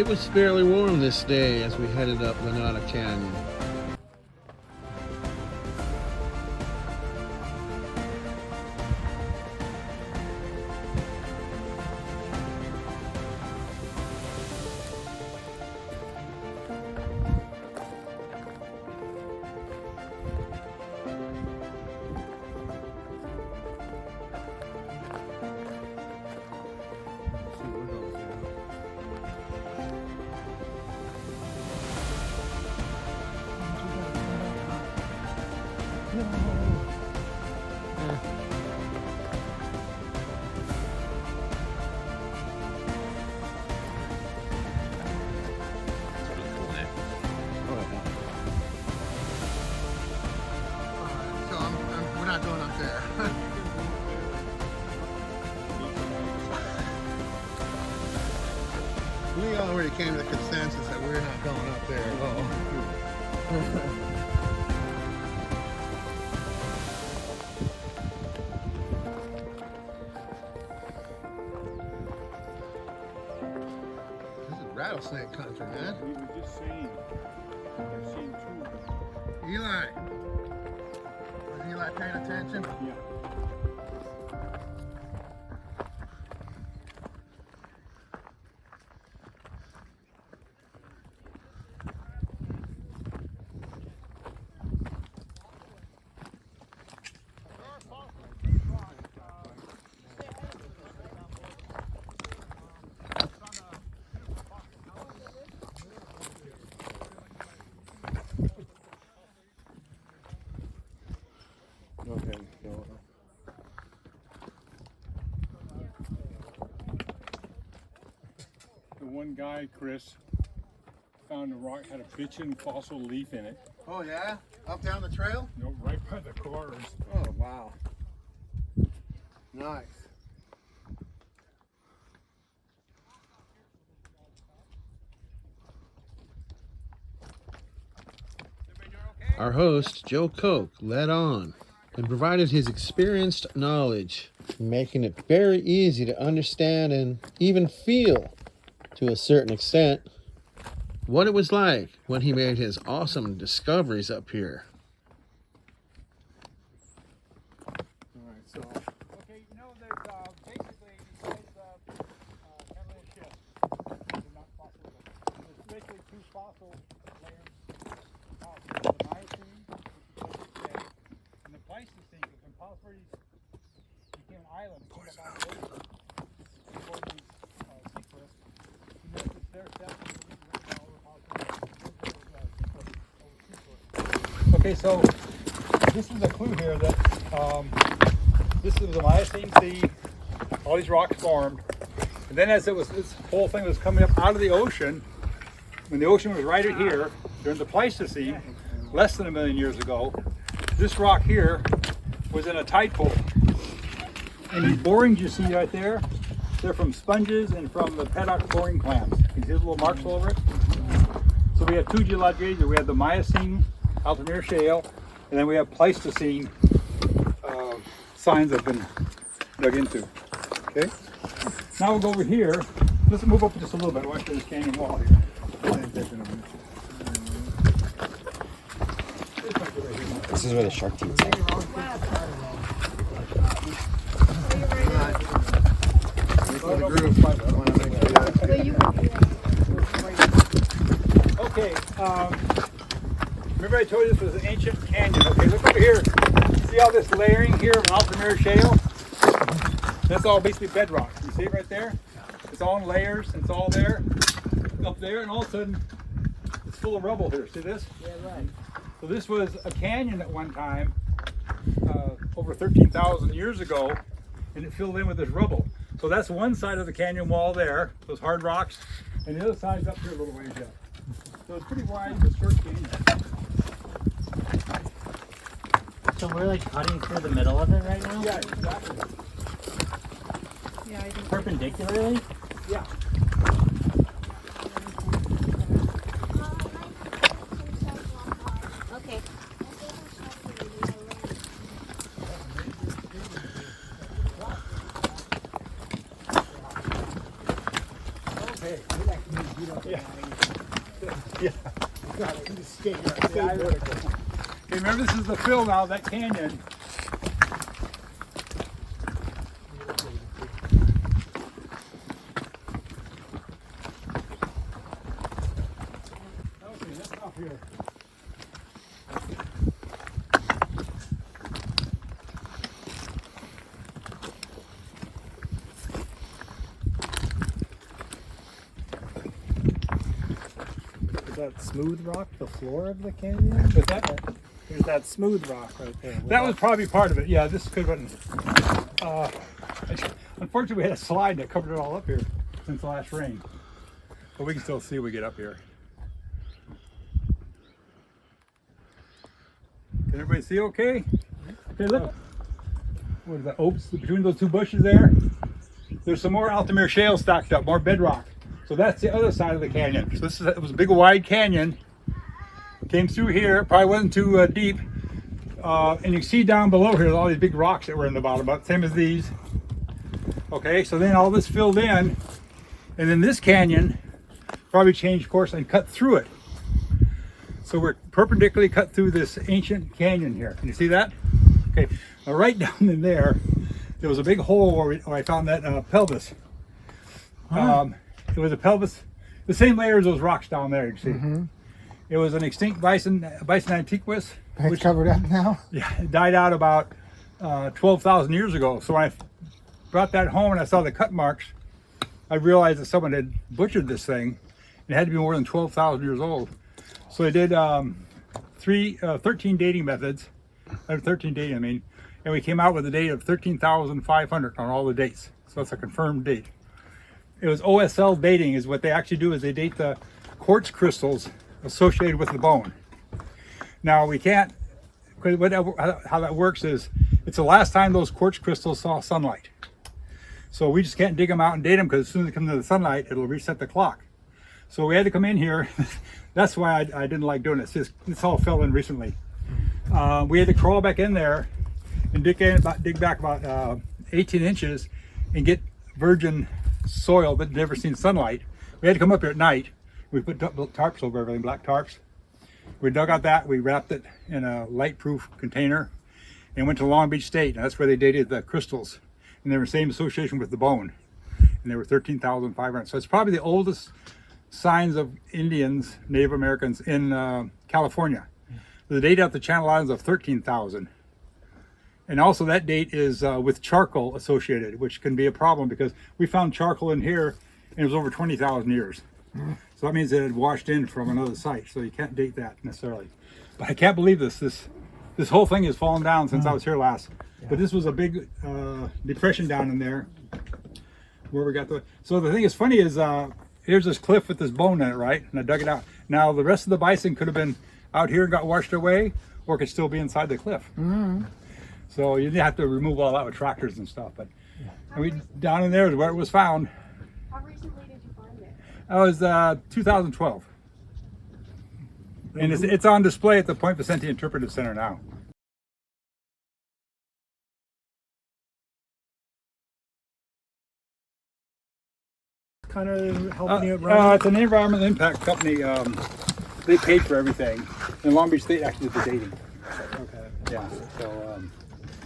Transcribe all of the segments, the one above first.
was fairly warm this day as we headed up Lanada Canyon. We're not going up there. We already came to the consensus that we're not going up there at all. This is rattlesnake country, man. We were just saying, I've seen two. Eli. Was Eli paying attention? Yeah. Okay, so The one guy, Chris, found a rock, had a bitchin' fossil leaf in it. oh yeah? Up down the trail? You know, right by the cars. Oh wow. Nice. Our host, Joe Koch, led on and provided his experienced knowledge, making it very easy to understand and even feel, to a certain extent, what it was like when he made his awesome discoveries up here. Alright, so Okay, you know, there's basically these guys have a little shift. They're not fossil. There's basically two fossil layers. The Miocene, which is today, and the Pleistocene, which when Palsbury's became an island, before these sea cliffs, you notice their depth is over Palsbury. Okay, so this is a clue here that this is the Miocene sea. All these rocks formed, and then as this whole thing was coming up out of the ocean, when the ocean was right here during the Pleistocene, less than 1 million years ago, this rock here was in a tide pool. And these borings you see right there, they're from sponges and from the paddock boring clams. You see those little marks all over it? So we have two geologic ages. We have the Miocene Altamira shale, and then we have Pleistocene signs that have been dug into. Okay? Now we'll go over here. Let's move up just a little bit. Watch this canyon wall here. This is where the shark teeth are. Okay, remember I told you this was an ancient canyon. Okay, look over here. See all this layering here of Altamira shale? That's all basically bedrock. You see it right there? It's all in layers. It's all there, up there, and all of a sudden it's full of rubble here. See this? Yeah, right. So this was a canyon at one time, over 13,000 years ago, and it filled in with this rubble. So that's one side of the canyon wall there, those hard rocks, and the other side's up here a little ways up. So it's pretty wide, this short canyon. So we're like cutting through the middle of it right now? Yeah, exactly. Yeah, I think Perpendicularly? Yeah. okay. Okay. Yeah. remember this is the fill now of that canyon. Okay, let's stop here. Is that smooth rock the floor of the canyon? What's that? There's that smooth rock right there. That was probably part of it. Yeah, this could have been. Unfortunately, we had a slide that covered it all up here since the last rain. But we can still see when we get up here. Can everybody see okay? Okay, look. What is that? Oops, between those two bushes there, there's some more Altamira shale stacked up, more bedrock. So that's the other side of the canyon. So it was a big wide canyon. Came through here, probably wasn't too deep. And you can see down below here, all these big rocks that were in the bottom, about the same as these. Okay, so then all this filled in, and then this canyon probably changed course and cut through it. So we're perpendicularly cut through this ancient canyon here. Can you see that? Okay, now right down in there was a big hole where I found that pelvis. It was a pelvis, the same layer as those rocks down there, you can see. It was an extinct bison antiquus. It's covered up now? Yeah, it died out about 12,000 years ago. So when I brought that home and I saw the cut marks, I realized that someone had butchered this thing. It had to be more than 12,000 years old. So they did 13 dating methods, 13 dating, I mean, and we came out with a date of 13,500 on all the dates. So that's a confirmed date. It was OSL dating is what they actually do, is they date the quartz crystals associated with the bone. Now we can't, how that works is, it's the last time those quartz crystals saw sunlight. So we just can't dig them out and date them, because as soon as they come to the sunlight, it'll reset the clock. So we had to come in here. That's why I didn't like doing it. It's all fell in recently. We had to crawl back in there and dig back about 18 inches and get virgin soil that had never seen sunlight. We had to come up here at night. We put tarps over everything, black tarps. We dug out that, we wrapped it in a light-proof container and went to Long Beach State. And that's where they dated the crystals. And they were the same association with the bone. And they were 13,500. So it's probably the oldest signs of Indians, Native Americans in California. The date out the Channel Islands of 13,000. And also that date is with charcoal associated, which can be a problem because we found charcoal in here and it was over 20,000 years. So that means it had washed in from another site. So you can't date that necessarily. But I can't believe this whole thing has fallen down since I was here last. But this was a big depression down in there where we got so the thing is funny is here's this cliff with this bone in it, right? And I dug it out. Now the rest of the bison could have been out here and got washed away, or it could still be inside the cliff. So you have to remove all that with tractors and stuff. But down in there is where it was found. How recently did you find it? That was 2012. And it's on display at the Point Vicente Interpretive Center now. Kind of helping you run? It's an environmental impact company. They paid for everything. And Long Beach State actually did the dating. Okay. Yeah. So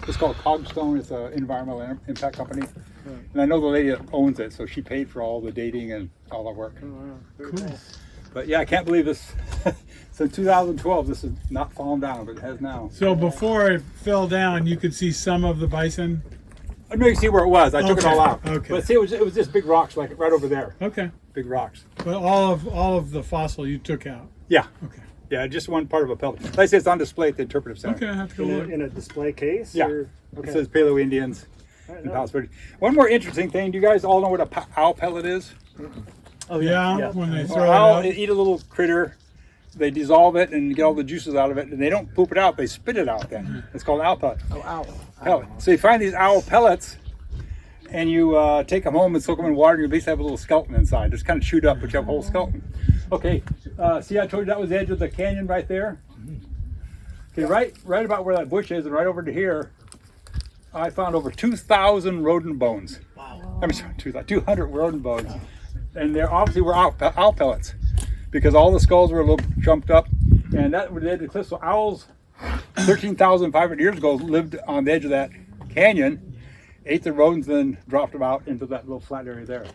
it's called Cogstone. It's an environmental impact company. And I know the lady that owns it, so she paid for all the dating and all that work. Oh, wow. Very cool. But yeah, I can't believe this. Since 2012, this has not fallen down, but it has now. So before it fell down, you could see some of the bison? I know you can see where it was. I took it all out. Okay. But see, it was just big rocks, like right over there. Okay. Big rocks. But all of the fossil you took out? Yeah. Okay. Yeah, just one part of a pellet. Like I say, it's on display at the Interpretive Center. Okay, I have to go look. In a display case? Yeah. Or? Okay. It says Paleo Indians and Palos Verdes. One more interesting thing. Do you guys all know what a owl pellet is? Oh, Yeah, when they throw Owl, it they out. eat a little critter. They dissolve it and get all the juices out of it, and they don't poop it out. They spit it out then. It's called owl pellet. Oh, owl. Pellet. So you find these owl pellets, and you take them home and soak them in water, and you at least have a little skeleton inside. It's kind of chewed up, but you have a whole skeleton. Okay, see I told you that was the edge of the canyon right there? Okay, right about where that bush is and right over to here, I found over 2,000 rodent bones. Wow. I mean, sorry, 200 rodent bones. And there obviously were owl pellets because all the skulls were a little jumped up, and that did the cliff. So owls 13,500 years ago lived on the edge of that canyon, ate the rodents, then dropped them out into that little flat area there.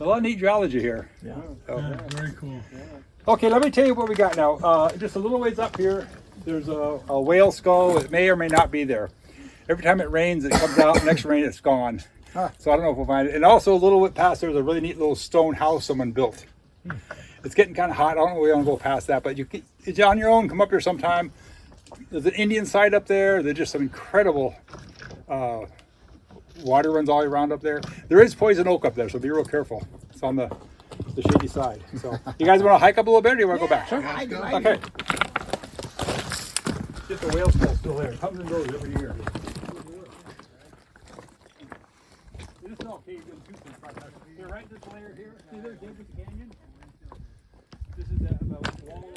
A lot of neat geology here. Yeah. Yeah, very cool. Okay, let me tell you what we got now. Just a little ways up here, there's a whale skull. It may or may not be there. Every time it rains, it comes out. Next rain, it's gone. So I don't know if we'll find it. And also a little bit past there's a really neat little stone house someone built. It's getting kind of hot. I don't know if we want to go past that, but it's on your own. Come up here sometime. There's an Indian site up there. There's just some incredible water runs all around up there. There is poison oak up there, so be real careful. It's on the shady side. So you guys want to hike up a little bit, or do you want to go back? Sure. Okay. Just a whale skull still there. It comes and goes every year. This is all caved in too. They're right this layer here. See, there's Davis Canyon. This is the wall of the canyon.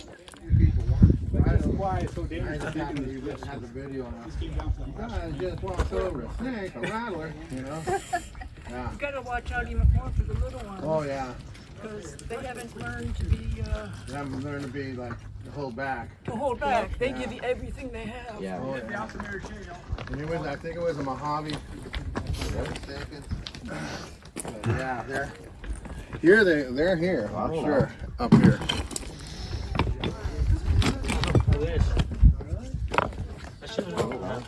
But this is why it's so dangerous to dig in these cliffs. Have a video on This came down from the us. Just walked over a snake, a rattler, you know. Yeah. You gotta watch out even more for the little ones. Oh yeah. Because they haven't learned to be, They haven't learned to be like to hold back. to hold back. They give you everything they have. Yeah. Oh, yeah. And it was, I think it was a Mojave. But yeah, they're here. I'm sure up here. I should have known that.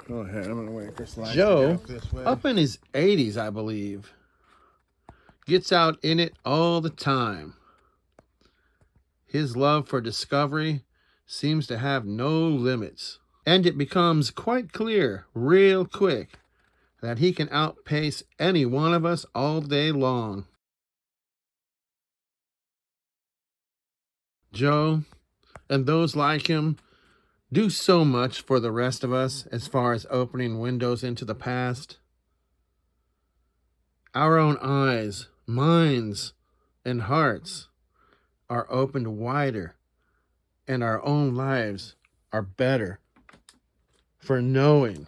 Go ahead. I'm gonna wait for slide. Joe, up in his 80s, I believe, gets out in it all the time. His love for discovery seems to have no limits, and it becomes quite clear real quick that he can outpace any one of us all day long. Joe, and those like him, do so much for the rest of us as far as opening windows into the past. Our own eyes, minds, and hearts are opened wider, and our own lives are better for knowing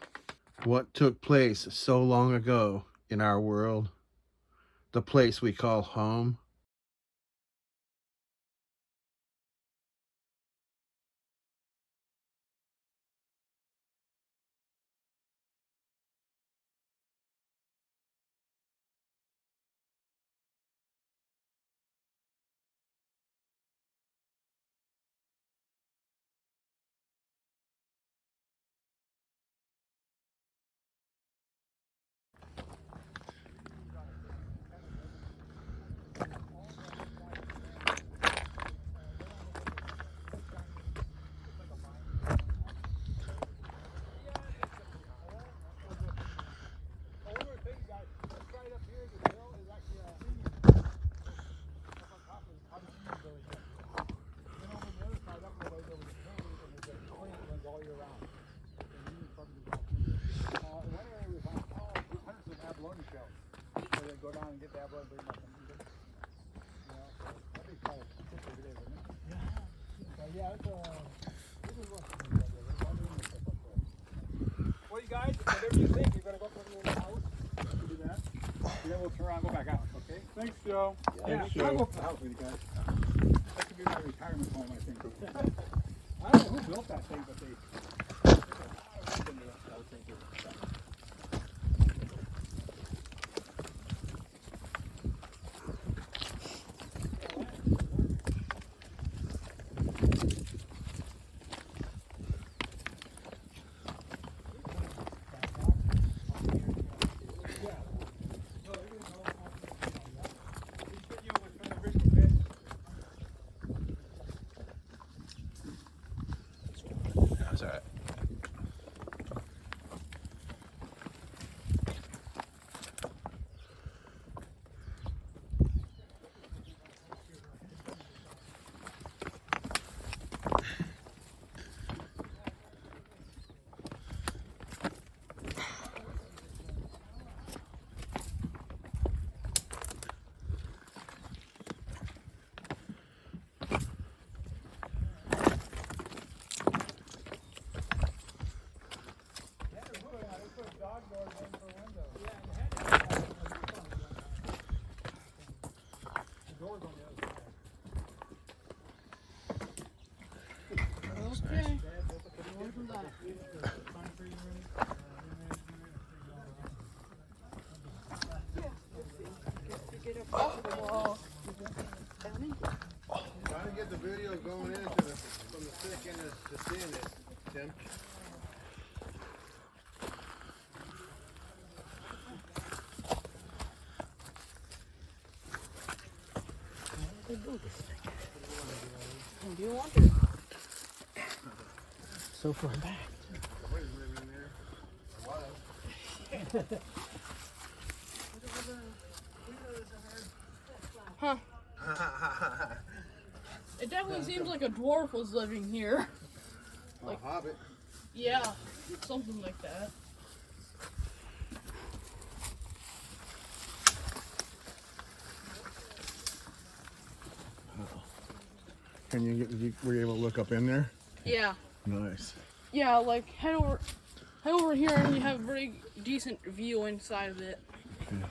what took place so long ago in our world, the place we call home. Go down and get that blood, bring up and eat it. You know, so that'd be kind of sick every day, wouldn't it? Yeah. So this is what well, you guys, whatever you think, you're going to go up to the little house. We'll do that. And then we'll turn around and go back out, okay? Thanks, Joe. Yeah, I'll go up to the house with you guys. That could be my retirement home, I think. I don't know who built that thing, but they... Just seeing it, Tim. Do you want it? So far back. Somebody's living there. Or was. Huh. It definitely seems like a dwarf was living here. Like a hobbit. Yeah, something like that. Were you able to look up in there? Yeah. Nice. Yeah, like head over here and you have a very decent view inside of it. Okay.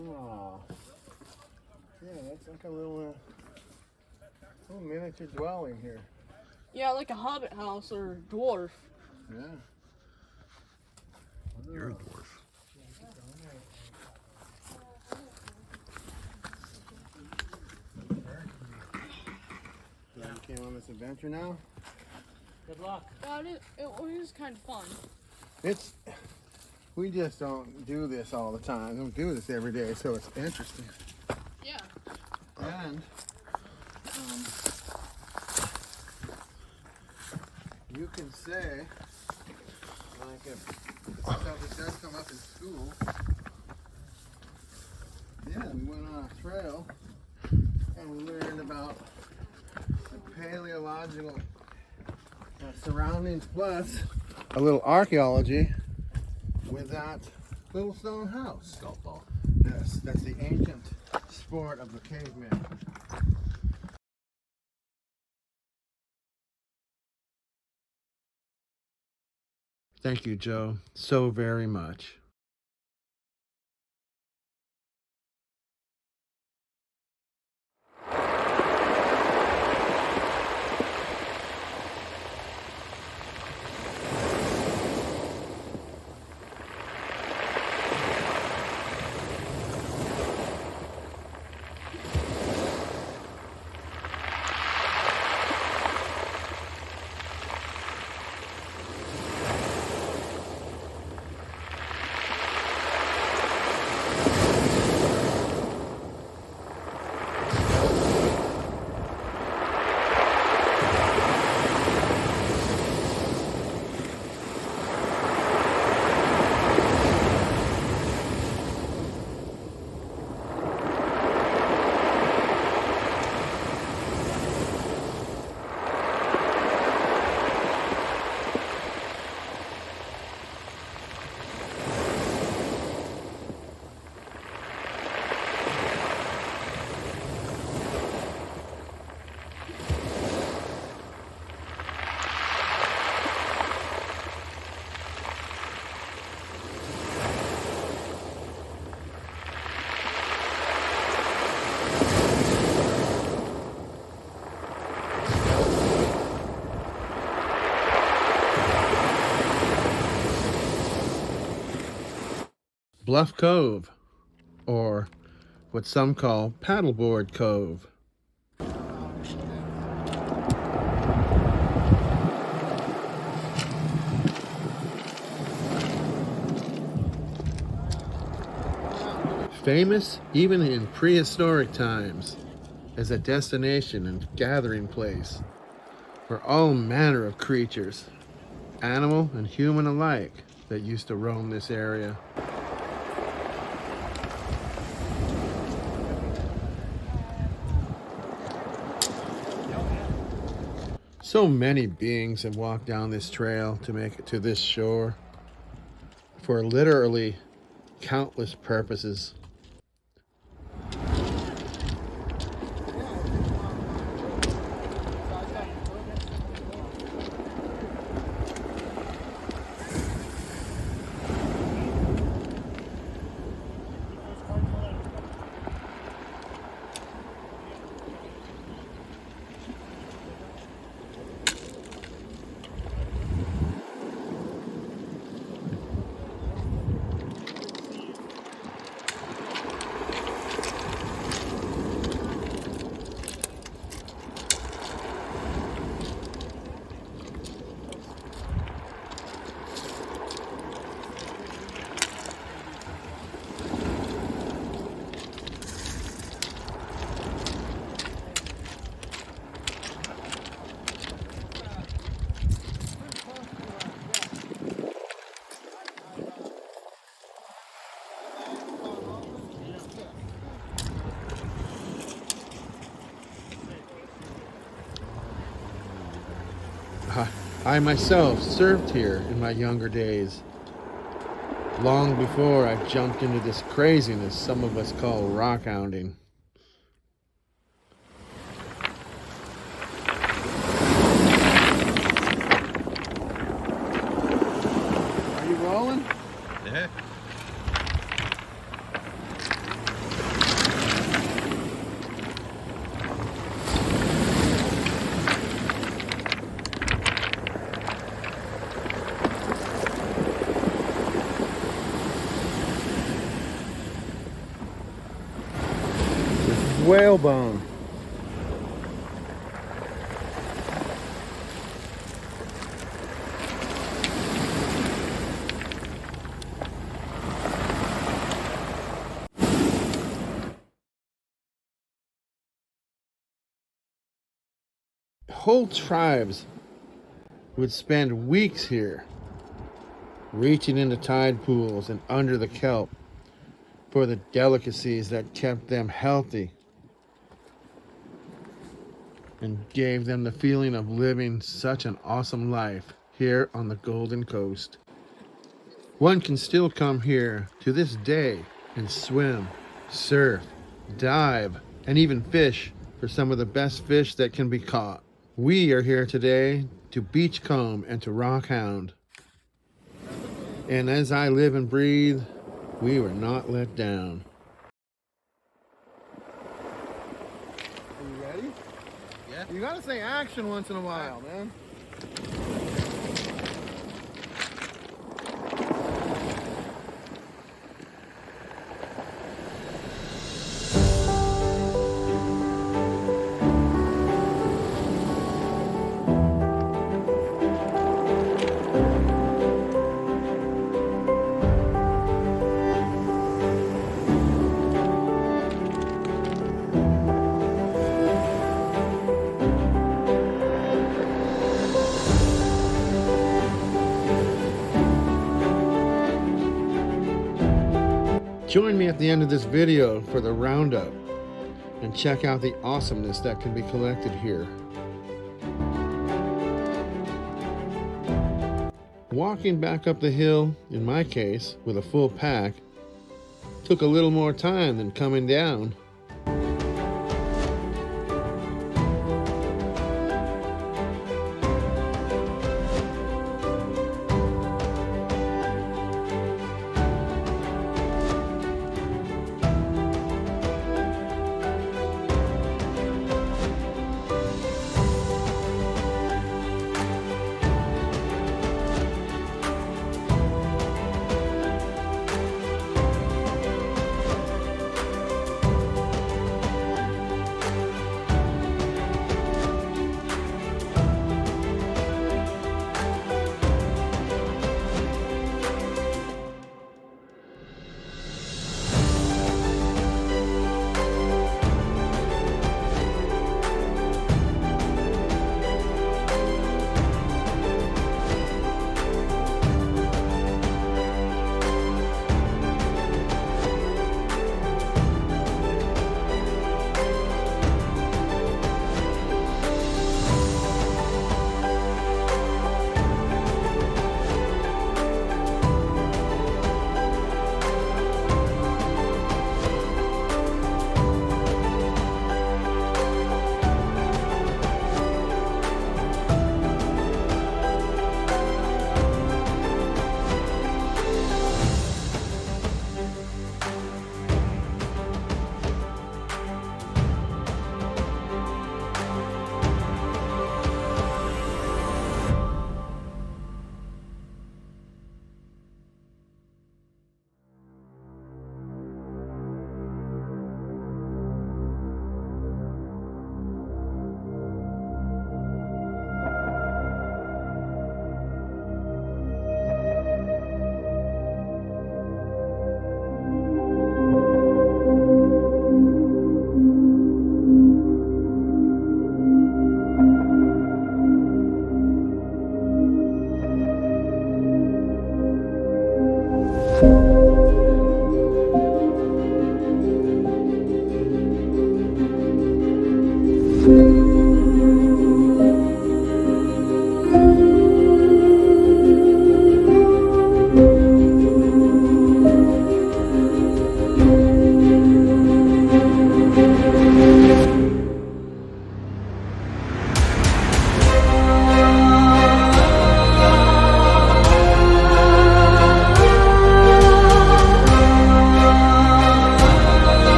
Oh. Yeah, that's like a little miniature dwelling here. Yeah, like a hobbit house or dwarf. Yeah. You're a dwarf. So you came on this adventure now? Good luck. It was kind of fun. We just don't do this all the time. We don't do this every day, so it's interesting. Yeah. And you can say, like if stuff does come up in school, yeah, we went on a trail and we learned about the paleological surroundings plus a little archaeology with that little stone house. Golf ball. Yes, that's the ancient sport of the caveman. Thank you, Joe, so very much. Bluff Cove, or what some call Paddleboard Cove. Famous even in prehistoric times as a destination and gathering place for all manner of creatures, animal and human alike, that used to roam this area. So many beings have walked down this trail to make it to this shore for literally countless purposes. I myself surfed here in my younger days, long before I jumped into this craziness some of us call rockhounding. Are you rolling? Yeah. Whalebone. Whole tribes would spend weeks here, reaching into tide pools and under the kelp for the delicacies that kept them healthy and gave them the feeling of living such an awesome life here on the Golden Coast. One can still come here to this day and swim, surf, dive, and even fish for some of the best fish that can be caught. We are here today to beachcomb and to rockhound. And as I live and breathe, we were not let down. Are you ready? Yeah. You gotta say action once in a while, man. Join me at the end of this video for the roundup and check out the awesomeness that can be collected here. Walking back up the hill, in my case, with a full pack, took a little more time than coming down.